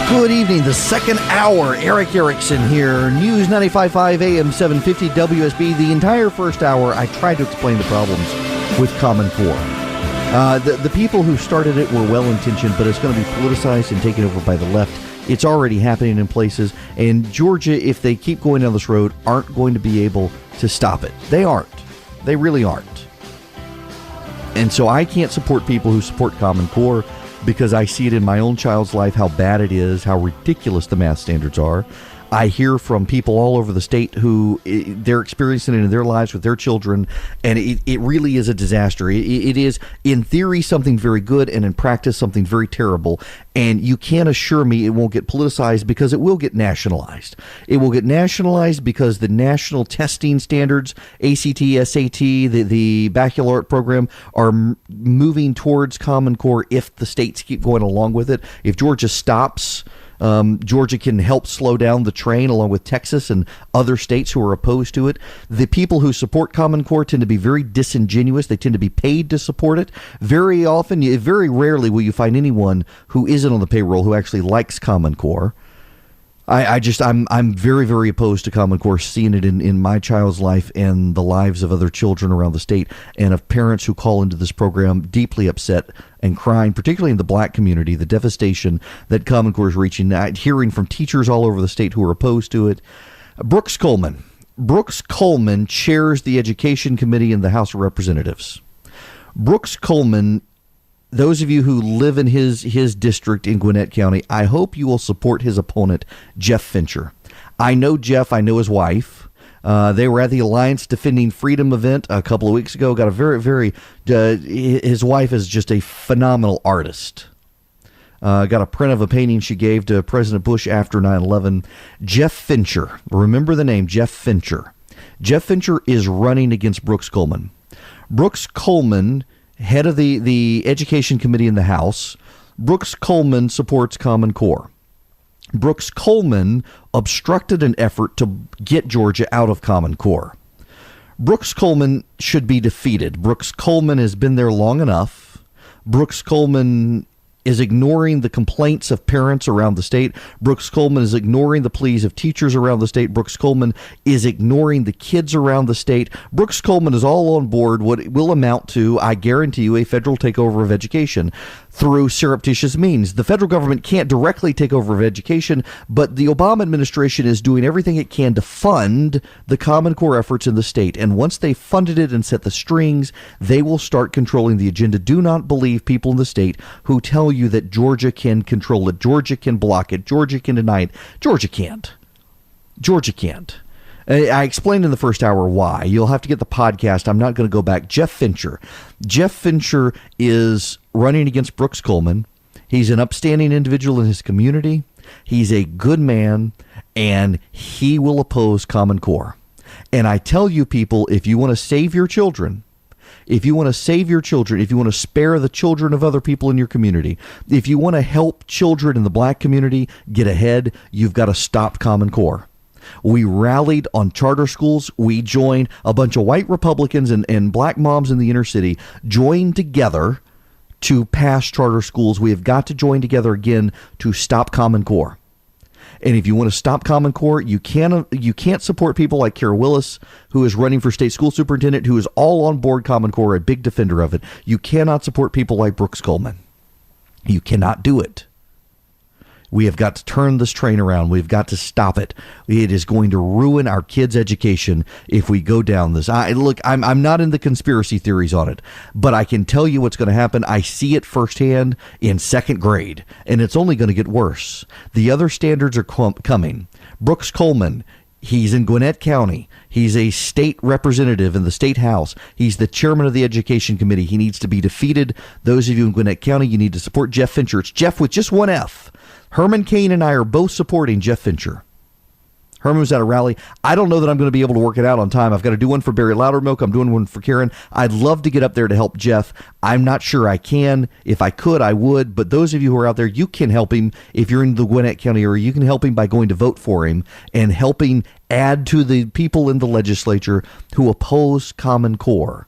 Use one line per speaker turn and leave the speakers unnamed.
Good evening, the second hour. Erickson here. News 95.5 AM 750 WSB. The entire first hour, I tried to explain the problems with Common Core. The people who started it were well-intentioned, but it's going to be politicized and taken over by the left. It's already happening in places, and Georgia, if they keep going down this road, aren't going to be able to stop it. They aren't. They really aren't. And so I can't support people who support Common Core, because I see it in my own child's life, how bad it is, how ridiculous the math standards are. I hear from people all over the state who they're experiencing it in their lives with their children, and it really is a disaster. It is, in theory, something very good, and in practice, something very terrible. And you can't assure me it won't get politicized, because it will get nationalized. It will get nationalized because the national testing standards, ACT, SAT, the baccalaureate program, are moving towards Common Core if the states keep going along with it. If Georgia stops, Georgia can help slow down the train, along with Texas and other states who are opposed to it. The people who support Common Core tend to be very disingenuous. They tend to be paid to support it. Very often, very rarely will you find anyone who isn't on the payroll who actually likes Common Core. I'm very, very opposed to Common Core, seeing it in my child's life and the lives of other children around the state, and of parents who call into this program deeply upset and crying, particularly in the black community, the devastation that Common Core is reaching. Hearing from teachers all over the state who are opposed to it. Brooks Coleman chairs the Education Committee in the House of Representatives. Brooks Coleman, those of you who live in his district in Gwinnett County, I hope you will support his opponent, Jeff Fincher. I know Jeff. I know his wife. They were at the Alliance Defending Freedom event a couple of weeks ago. Got a very, his wife is just a phenomenal artist. Got a print of a painting she gave to President Bush after 9/11. Jeff Fincher. Remember the name, Jeff Fincher. Jeff Fincher is running against Brooks Coleman. Brooks Coleman, head of the Education Committee in the House. Brooks Coleman supports Common Core. Brooks Coleman obstructed an effort to get Georgia out of Common Core. Brooks Coleman should be defeated. Brooks Coleman has been there long enough. Brooks Coleman is ignoring the complaints of parents around the state. Brooks Coleman is ignoring the pleas of teachers around the state. Brooks Coleman is ignoring the kids around the state. Brooks Coleman is all on board what will amount to, I guarantee you, a federal takeover of education through surreptitious means. The federal government can't directly take over of education, but the Obama administration is doing everything it can to fund the Common Core efforts in the state. And once they funded it and set the strings, they will start controlling the agenda. Do not believe people in the state who tell you that Georgia can control it, Georgia can block it, Georgia can deny it. Georgia can't. Georgia can't. I explained in the first hour why. You'll have to get the podcast. I'm not going to go back. Jeff Fincher. Jeff Fincher is running against Brooks Coleman. He's an upstanding individual in his community. He's a good man, and he will oppose Common Core. And I tell you, people, if you want to save your children, if you want to spare the children of other people in your community, if you want to help children in the black community get ahead, you've got to stop Common Core. We rallied on charter schools. We joined a bunch of white Republicans and black moms in the inner city, joined together to pass charter schools. We have got to join together again to stop Common Core. And if you want to stop Common Core, you can't support people like Kara Willis, who is running for state school superintendent, who is all on board Common Core, a big defender of it. You cannot support people like Brooks Coleman. You cannot do it. We have got to turn this train around. We've got to stop it. It is going to ruin our kids' education if we go down this. I'm not in the conspiracy theories on it, but I can tell you what's going to happen. I see it firsthand in second grade, and it's only going to get worse. The other standards are coming. Brooks Coleman, he's in Gwinnett County. He's a state representative in the state house. He's the chairman of the Education Committee. He needs to be defeated. Those of you in Gwinnett County, you need to support Jeff Fincher. It's Jeff with just one F. Herman Cain and I are both supporting Jeff Fincher. Herman was at a rally. I don't know that I'm going to be able to work it out on time. I've got to do one for Barry Loudermilk. I'm doing one for Karen. I'd love to get up there to help Jeff. I'm not sure I can. If I could, I would. But those of you who are out there, you can help him if you're in the Gwinnett County area. You can help him by going to vote for him and helping add to the people in the legislature who oppose Common Core.